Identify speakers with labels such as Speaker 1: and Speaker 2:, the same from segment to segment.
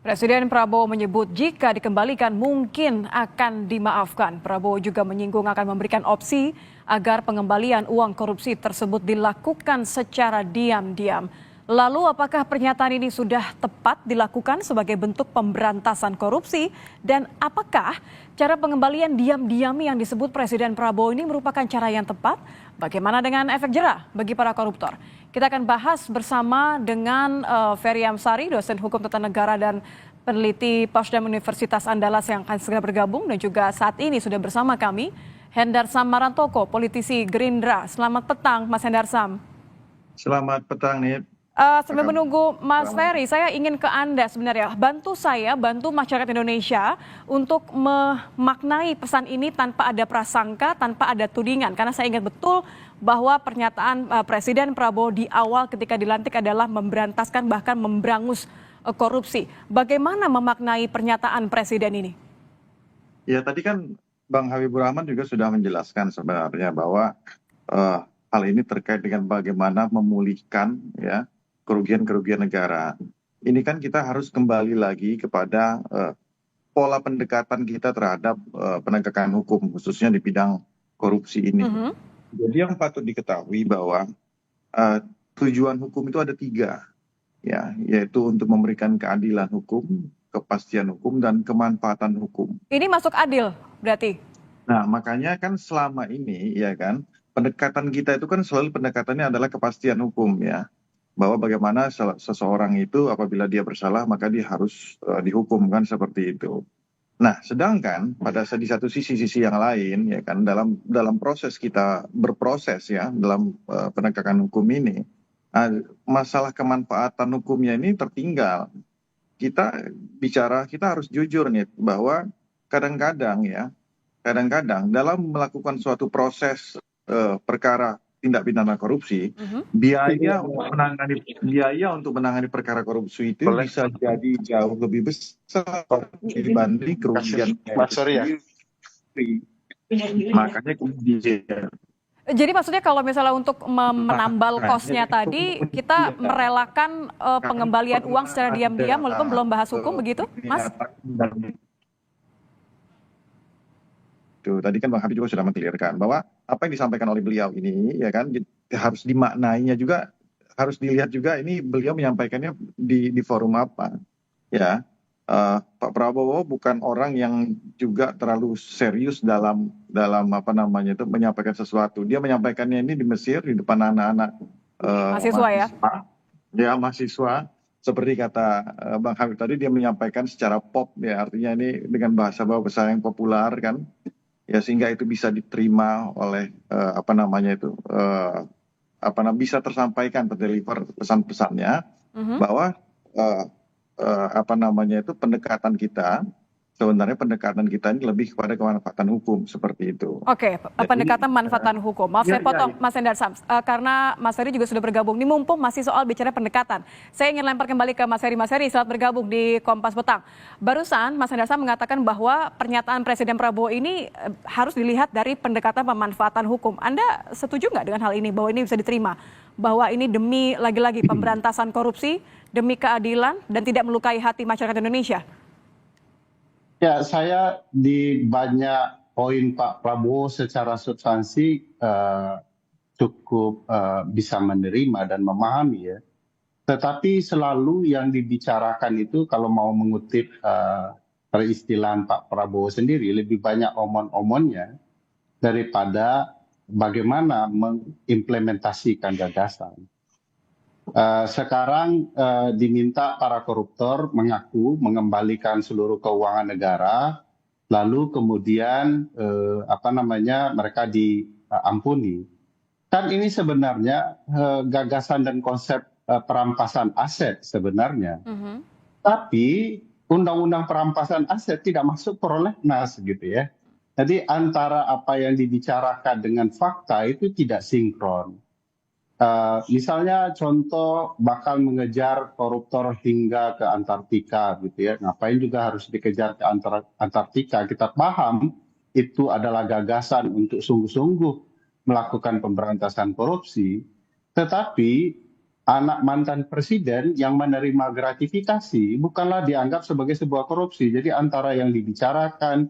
Speaker 1: Presiden Prabowo menyebut jika dikembalikan mungkin akan dimaafkan. Prabowo juga menyinggung akan memberikan opsi agar pengembalian uang korupsi tersebut dilakukan secara diam-diam. Lalu apakah pernyataan ini sudah tepat dilakukan sebagai bentuk pemberantasan korupsi? Dan apakah cara pengembalian diam-diam yang disebut Presiden Prabowo ini merupakan cara yang tepat? Bagaimana dengan efek jerah bagi para koruptor? Kita akan bahas bersama dengan Ferry Amsari, dosen hukum tata negara dan peneliti Potsdam Universitas Andalas yang akan segera bergabung, dan juga saat ini sudah bersama kami Hendarsam Marantoko, politisi Gerindra. Selamat petang, Mas Hendarsam.
Speaker 2: Selamat petang, Nit.
Speaker 1: Sambil menunggu Mas Ferry, saya ingin ke Anda sebenarnya. Bantu masyarakat Indonesia untuk memaknai pesan ini tanpa ada prasangka, tanpa ada tudingan. Karena saya ingat betul bahwa pernyataan Presiden Prabowo di awal ketika dilantik adalah memberantaskan bahkan memberangus korupsi. Bagaimana memaknai pernyataan Presiden ini?
Speaker 2: Ya, tadi kan Bang Habibur Rahman juga sudah menjelaskan sebenarnya bahwa hal ini terkait dengan bagaimana memulihkan ya kerugian-kerugian negara. Ini kan kita harus kembali lagi kepada pola pendekatan kita terhadap penegakan hukum, khususnya di bidang korupsi ini. Jadi yang patut diketahui bahwa tujuan hukum itu ada 3, ya, yaitu untuk memberikan keadilan hukum, kepastian hukum, dan kemanfaatan hukum.
Speaker 1: Ini masuk adil berarti?
Speaker 2: Nah, makanya kan selama ini, ya kan, pendekatan kita itu kan selalu pendekatannya adalah kepastian hukum, ya. Bahwa bagaimana seseorang itu apabila dia bersalah maka dia harus dihukum, kan seperti itu. Nah, sedangkan di satu sisi yang lain, ya kan, dalam proses kita berproses ya dalam penegakan hukum ini, masalah kemanfaatan hukumnya ini tertinggal. Kita harus jujur nih bahwa kadang-kadang dalam melakukan suatu proses perkara tindak pidana korupsi, biaya untuk menangani perkara korupsi itu bisa jadi jauh lebih besar dibanding kerugian. Makanya kemudian.
Speaker 1: Jadi maksudnya kalau misalnya untuk menambal kosnya tadi, kita merelakan pengembalian uang secara diam-diam walaupun belum bahas hukum, begitu, Mas?
Speaker 2: Tadi kan Bang Habib juga sudah mentilirkan bahwa apa yang disampaikan oleh beliau ini, ya kan, harus dimaknainya juga, harus dilihat juga ini beliau menyampaikannya di forum apa, ya. Pak Prabowo bukan orang yang juga terlalu serius dalam menyampaikan sesuatu. Dia menyampaikannya ini di Mesir di depan anak-anak
Speaker 1: mahasiswa, ya
Speaker 2: mahasiswa. Seperti kata Bang Habib tadi, dia menyampaikan secara pop, ya, artinya ini dengan bahasa yang populer, kan, ya, sehingga itu bisa diterima oleh bisa tersampaikan, terdeliver pesan-pesannya bahwa pendekatan kita ini lebih kepada kemanfaatan hukum, seperti itu.
Speaker 1: Oke, pendekatan manfaatan hukum. Maaf saya potong, Mas Hendarsam, karena Mas Ferry juga sudah bergabung. Ini mumpung masih soal bicara pendekatan, saya ingin lempar kembali ke Mas Ferry. Mas Ferry, selamat bergabung di Kompas Petang. Barusan Mas Hendarsam mengatakan bahwa pernyataan Presiden Prabowo ini harus dilihat dari pendekatan pemanfaatan hukum. Anda setuju nggak dengan hal ini, bahwa ini bisa diterima? Bahwa ini demi lagi-lagi pemberantasan korupsi, demi keadilan, dan tidak melukai hati masyarakat Indonesia?
Speaker 3: Ya, saya di banyak poin Pak Prabowo secara substansi cukup bisa menerima dan memahami, ya. Tetapi selalu yang dibicarakan itu, kalau mau mengutip peristilahan Pak Prabowo sendiri, lebih banyak omon-omonnya daripada bagaimana mengimplementasikan gagasan. Sekarang diminta para koruptor mengaku mengembalikan seluruh keuangan negara, lalu kemudian mereka diampuni. Kan ini sebenarnya gagasan dan konsep perampasan aset sebenarnya. Tapi undang-undang perampasan aset tidak masuk prolegnas, gitu ya. Jadi antara apa yang dibicarakan dengan fakta itu tidak sinkron. Misalnya contoh bakal mengejar koruptor hingga ke Antartika, gitu ya. Ngapain juga harus dikejar ke Antartika? Kita paham itu adalah gagasan untuk sungguh-sungguh melakukan pemberantasan korupsi. Tetapi anak mantan presiden yang menerima gratifikasi bukanlah dianggap sebagai sebuah korupsi. Jadi antara yang dibicarakan,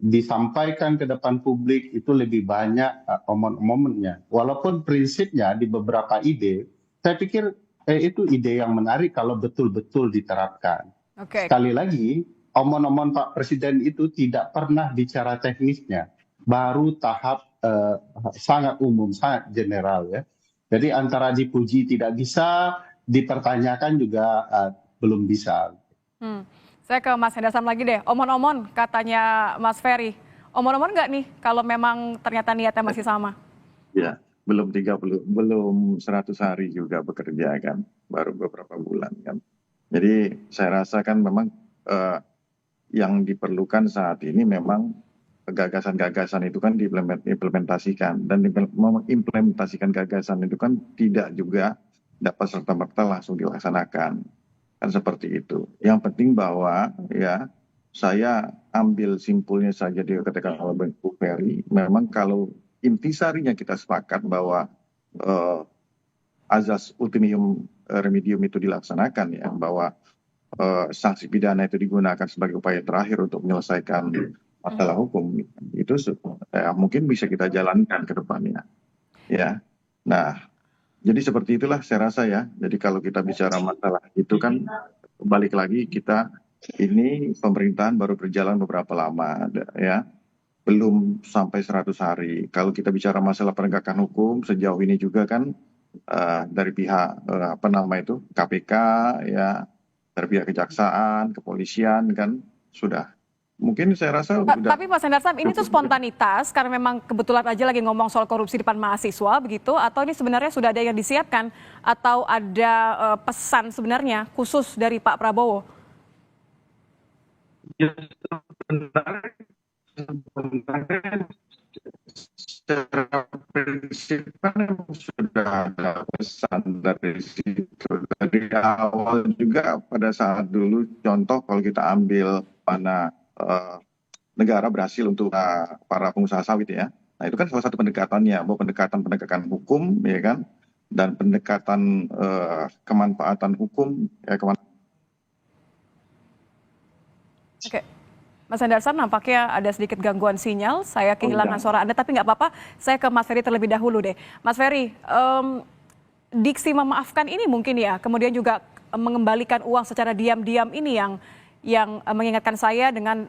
Speaker 3: disampaikan ke depan publik itu lebih banyak omong-omongnya. Walaupun prinsipnya di beberapa ide, saya pikir itu ide yang menarik kalau betul-betul diterapkan.
Speaker 1: Oke.
Speaker 3: Sekali lagi, omong-omong Pak Presiden itu tidak pernah bicara teknisnya, baru tahap sangat umum, sangat general ya. Jadi antara dipuji tidak bisa, dipertanyakan juga belum bisa.
Speaker 1: Saya ke Mas Hendarsam lagi deh. Omon-omon katanya Mas Ferry. Omon-omon nggak nih kalau memang ternyata niatnya masih sama?
Speaker 2: Ya, belum 100 hari juga bekerja kan, baru beberapa bulan kan. Jadi saya rasa kan memang yang diperlukan saat ini memang gagasan-gagasan itu kan diimplementasikan, dan mengimplementasikan gagasan itu kan tidak juga dapat serta-merta langsung dilaksanakan, kan seperti itu. Yang penting bahwa ya saya ambil simpulnya saja di ketika oleh Bu Ferry, memang kalau intisarinya kita sepakat bahwa azas ultimum remedium itu dilaksanakan ya, bahwa sanksi pidana itu digunakan sebagai upaya terakhir untuk menyelesaikan masalah hukum, itu mungkin bisa kita jalankan ke depannya ya. Nah, jadi seperti itulah saya rasa ya. Jadi kalau kita bicara masalah itu kan balik lagi, kita ini pemerintahan baru berjalan beberapa lama ya, belum sampai 100 hari. Kalau kita bicara masalah penegakan hukum sejauh ini juga kan dari pihak KPK ya, dari pihak kejaksaan, kepolisian kan sudah. Mungkin saya rasa sudah.
Speaker 1: Tapi Mas Hendarsam, ini tuh spontanitas karena memang kebetulan aja lagi ngomong soal korupsi di depan mahasiswa begitu, atau ini sebenarnya sudah ada yang disiapkan, atau ada pesan sebenarnya khusus dari Pak Prabowo?
Speaker 2: Ya, sebenarnya secara prinsip kan sudah ada pesan dari situ. Dari awal juga pada saat dulu, contoh kalau kita ambil mana negara berhasil untuk para pengusaha sawit ya. Nah itu kan salah satu pendekatannya, bahwa pendekatan penegakan hukum ya kan, dan pendekatan kemanfaatan hukum ya.
Speaker 1: Oke. Mas Hendarsam, nampaknya ada sedikit gangguan sinyal, saya kehilangan suara Anda, tapi nggak apa-apa, saya ke Mas Ferry terlebih dahulu deh. Mas Ferry, diksi memaafkan ini mungkin ya, kemudian juga mengembalikan uang secara diam-diam ini yang mengingatkan saya dengan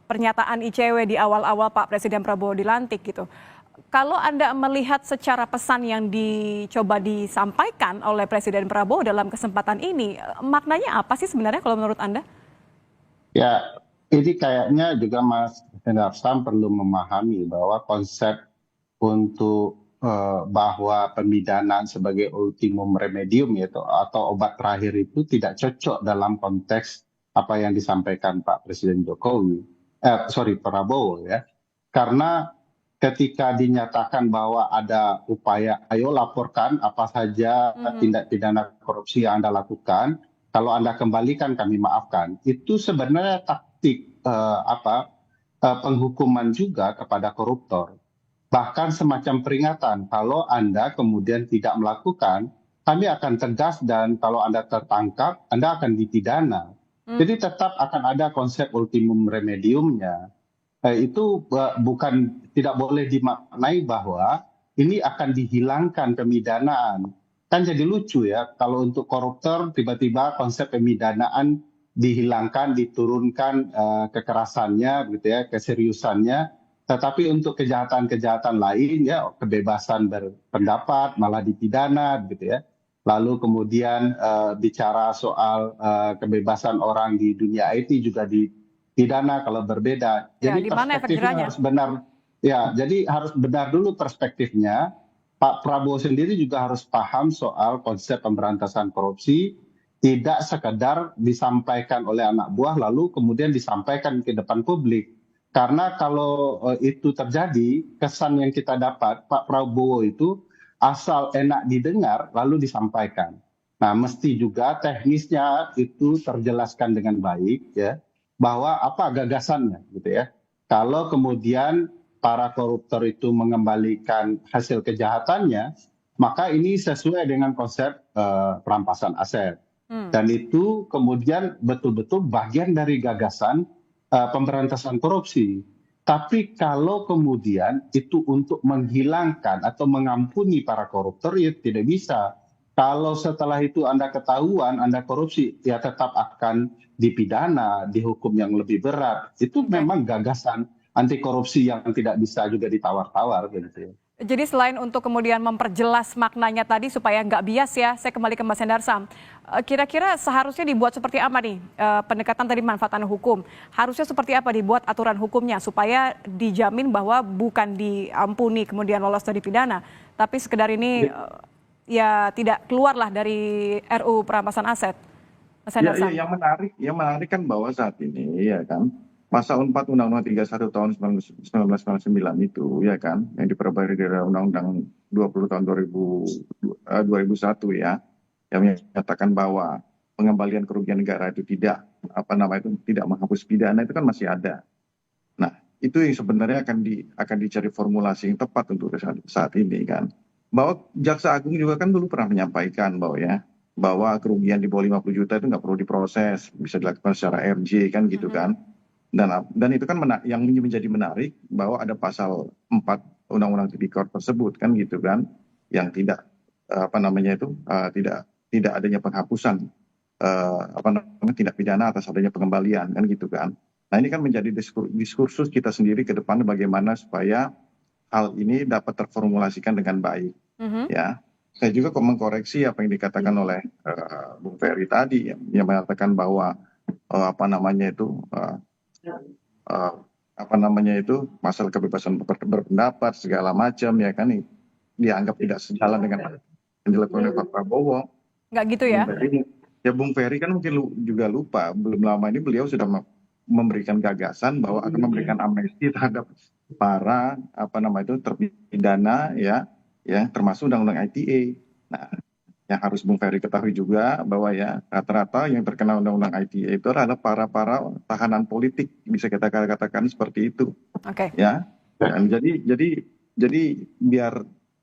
Speaker 1: pernyataan ICW di awal-awal Pak Presiden Prabowo dilantik gitu. Kalau Anda melihat secara pesan yang dicoba disampaikan oleh Presiden Prabowo dalam kesempatan ini, maknanya apa sih sebenarnya kalau menurut Anda?
Speaker 3: Ya, ini kayaknya juga Mas Hendarsam perlu memahami bahwa konsep untuk bahwa pemidanaan sebagai ultimum remedium yaitu atau obat terakhir itu tidak cocok dalam konteks apa yang disampaikan Pak Presiden Prabowo ya. Karena ketika dinyatakan bahwa ada upaya, ayo laporkan apa saja tindak pidana korupsi yang Anda lakukan, kalau Anda kembalikan kami maafkan. Itu sebenarnya taktik penghukuman juga kepada koruptor. Bahkan semacam peringatan, kalau Anda kemudian tidak melakukan, kami akan tegas, dan kalau Anda tertangkap, Anda akan dipidana. Jadi tetap akan ada konsep ultimum remediumnya. Itu bukan, tidak boleh dimaknai bahwa ini akan dihilangkan pemidanaan. Kan jadi lucu ya, kalau untuk koruptor tiba-tiba konsep pemidanaan dihilangkan, diturunkan kekerasannya, gitu ya, keseriusannya. Tetapi untuk kejahatan-kejahatan lain ya, kebebasan berpendapat malah dipidana, gitu ya. Lalu kemudian bicara soal kebebasan orang di dunia IT juga dipidana kalau berbeda. Jadi perspektifnya harus benar. Ya, jadi harus benar dulu perspektifnya. Pak Prabowo sendiri juga harus paham soal konsep pemberantasan korupsi, tidak sekedar disampaikan oleh anak buah lalu kemudian disampaikan ke depan publik. Karena kalau itu terjadi, kesan yang kita dapat, Pak Prabowo itu asal enak didengar lalu disampaikan. Nah, mesti juga teknisnya itu terjelaskan dengan baik ya, bahwa apa gagasannya gitu ya. Kalau kemudian para koruptor itu mengembalikan hasil kejahatannya, maka ini sesuai dengan konsep perampasan aset. Dan itu kemudian betul-betul bagian dari gagasan pemberantasan korupsi. Tapi kalau kemudian itu untuk menghilangkan atau mengampuni para koruptor, ya tidak bisa. Kalau setelah itu Anda ketahuan, Anda korupsi, ya tetap akan dipidana, dihukum yang lebih berat. Itu memang gagasan anti korupsi yang tidak bisa juga ditawar-tawar gitu.
Speaker 1: Jadi selain untuk kemudian memperjelas maknanya tadi supaya nggak bias ya, saya kembali ke Mas Hendarsam. Kira-kira seharusnya dibuat seperti apa nih pendekatan tadi manfaatan hukum? Harusnya seperti apa dibuat aturan hukumnya supaya dijamin bahwa bukan diampuni kemudian lolos dari pidana, tapi sekedar ini ya tidak keluarlah dari RU perampasan aset. Mas Hendarsam.
Speaker 2: Yang menarik kan bahwa saat ini ya kan Pasal 4 Undang-Undang 31 tahun 1999 itu ya kan yang diperbarui dari Undang-Undang 20 tahun 2001 ya yang menyatakan bahwa pengembalian kerugian negara itu tidak tidak menghapus pidana itu kan masih ada. Nah, itu yang sebenarnya akan dicari formulasi yang tepat untuk saat ini kan. Bahwa Jaksa Agung juga kan dulu pernah menyampaikan bahwa kerugian di bawah 50 juta itu nggak perlu diproses, bisa dilakukan secara RJ kan gitu kan. Dan itu kan yang menjadi menarik bahwa ada pasal 4 Undang-Undang Tipikor tersebut kan gitu kan yang tidak tidak adanya penghapusan tindak pidana atas adanya pengembalian kan gitu kan. Nah, ini kan menjadi diskursus kita sendiri ke depan bagaimana supaya hal ini dapat terformulasikan dengan baik. Ya. Saya juga mengkoreksi apa yang dikatakan oleh Bung Ferry tadi yang mengatakan bahwa masalah kebebasan berpendapat segala macam ya kan dianggap tidak sejalan dengan yang dilakukan oleh Pak Prabowo.
Speaker 1: Nggak gitu ya?
Speaker 2: Bung Ferry kan mungkin juga lupa belum lama ini beliau sudah memberikan gagasan bahwa akan memberikan amnesti terhadap para terpidana ya termasuk undang-undang ITE. Nah, yang harus Bung Ferry ketahui juga bahwa ya rata-rata yang terkena undang-undang ITE itu adalah para tahanan politik, bisa kita katakan seperti itu.
Speaker 1: Oke.
Speaker 2: Ya. Dan jadi biar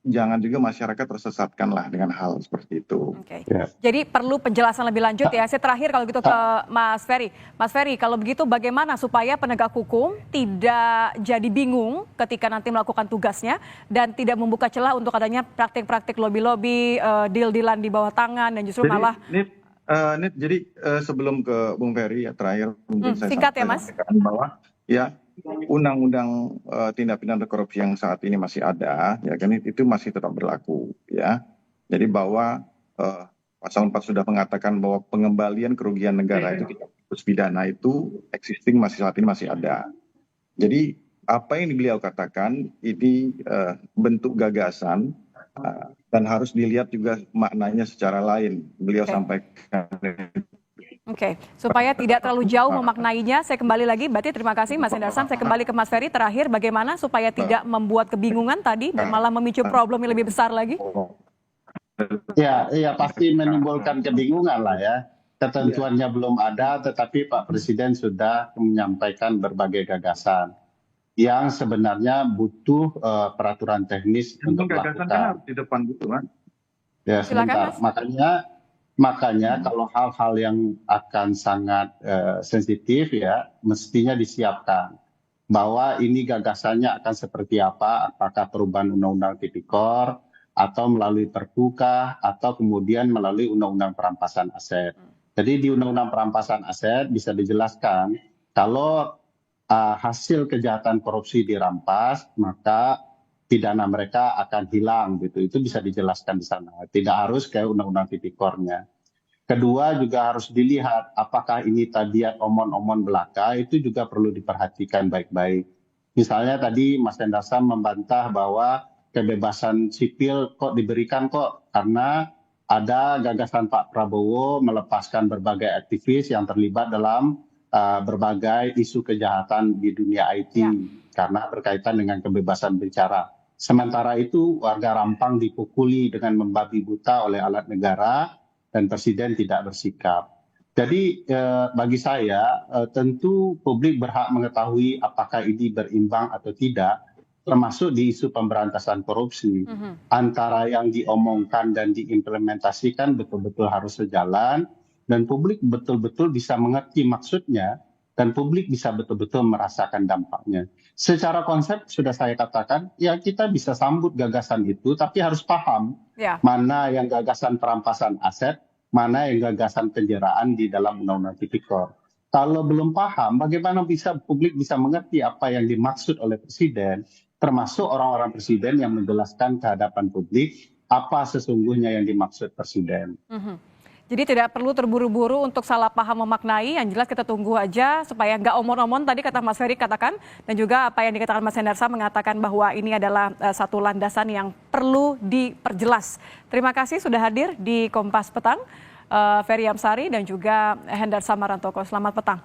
Speaker 2: jangan juga masyarakat tersesatkan lah dengan hal seperti itu.
Speaker 1: Oke. Jadi perlu penjelasan lebih lanjut ya. Saya terakhir kalau gitu ke Mas Ferry. Mas Ferry, kalau begitu bagaimana supaya penegak hukum tidak jadi bingung ketika nanti melakukan tugasnya dan tidak membuka celah untuk adanya praktik-praktik lobby-lobby, deal-dealan di bawah tangan dan justru malah...
Speaker 2: Jadi sebelum ke Bung Ferry ya terakhir mungkin saya
Speaker 1: singkat ya Mas.
Speaker 2: Bahwa ya undang-undang tindak pidana korupsi yang saat ini masih ada ya kan itu masih tetap berlaku ya. Jadi bahwa pasal 4 sudah mengatakan bahwa pengembalian kerugian negara itu tidak harus pidana itu existing saat ini masih ada. Jadi apa yang beliau katakan ini bentuk gagasan dan harus dilihat juga maknanya secara lain. Beliau sampaikan.
Speaker 1: Oke, supaya tidak terlalu jauh memaknainya, saya kembali lagi. Berarti terima kasih Mas Hendarsam. Saya kembali ke Mas Ferry terakhir. Bagaimana supaya tidak membuat kebingungan tadi dan malah memicu problem yang lebih besar lagi?
Speaker 3: Ya pasti menimbulkan kebingungan lah ya. Ketentuannya belum ada, tetapi Pak Presiden sudah menyampaikan berbagai gagasan yang sebenarnya butuh peraturan teknis untuk dilakukan.
Speaker 2: Kan harus di depan gitu kan?
Speaker 3: Ya sebentar. Makanya kalau hal-hal yang akan sangat sensitif ya mestinya disiapkan bahwa ini gagasannya akan seperti apa, apakah perubahan undang-undang tipikor atau melalui perpukah atau kemudian melalui undang-undang perampasan aset. Jadi di undang-undang perampasan aset bisa dijelaskan kalau hasil kejahatan korupsi dirampas maka pidana mereka akan hilang gitu. Itu bisa dijelaskan di sana. Tidak harus kayak undang-undang tipikornya. Kedua juga harus dilihat apakah ini tadi omon-omon belaka itu juga perlu diperhatikan baik-baik. Misalnya tadi Mas Hendarsam membantah bahwa kebebasan sipil kok diberikan karena ada gagasan Pak Prabowo melepaskan berbagai aktivis yang terlibat dalam berbagai isu kejahatan di dunia IT karena berkaitan dengan kebebasan bicara. Sementara itu warga Rampang dipukuli dengan membabi buta oleh alat negara dan Presiden tidak bersikap. Jadi bagi saya tentu publik berhak mengetahui apakah ini berimbang atau tidak. termasuk di isu pemberantasan korupsi. Antara yang diomongkan dan diimplementasikan betul-betul harus sejalan, dan publik betul-betul bisa mengerti maksudnya, dan publik bisa betul-betul merasakan dampaknya. Secara konsep sudah saya katakan, ya kita bisa sambut gagasan itu, tapi harus paham mana yang gagasan perampasan aset, mana yang gagasan penjaraan di dalam Undang-Undang Tipikor. Kalau belum paham, bagaimana publik bisa mengerti apa yang dimaksud oleh Presiden, termasuk orang-orang Presiden yang menjelaskan ke hadapan publik apa sesungguhnya yang dimaksud Presiden.
Speaker 1: Jadi tidak perlu terburu-buru untuk salah paham memaknai, yang jelas kita tunggu aja supaya nggak omon-omon tadi kata Mas Ferry katakan, dan juga apa yang dikatakan Mas Hendarsa mengatakan bahwa ini adalah satu landasan yang perlu diperjelas. Terima kasih sudah hadir di Kompas Petang, Ferry Amsari dan juga Hendarsa Marantoko. Selamat petang.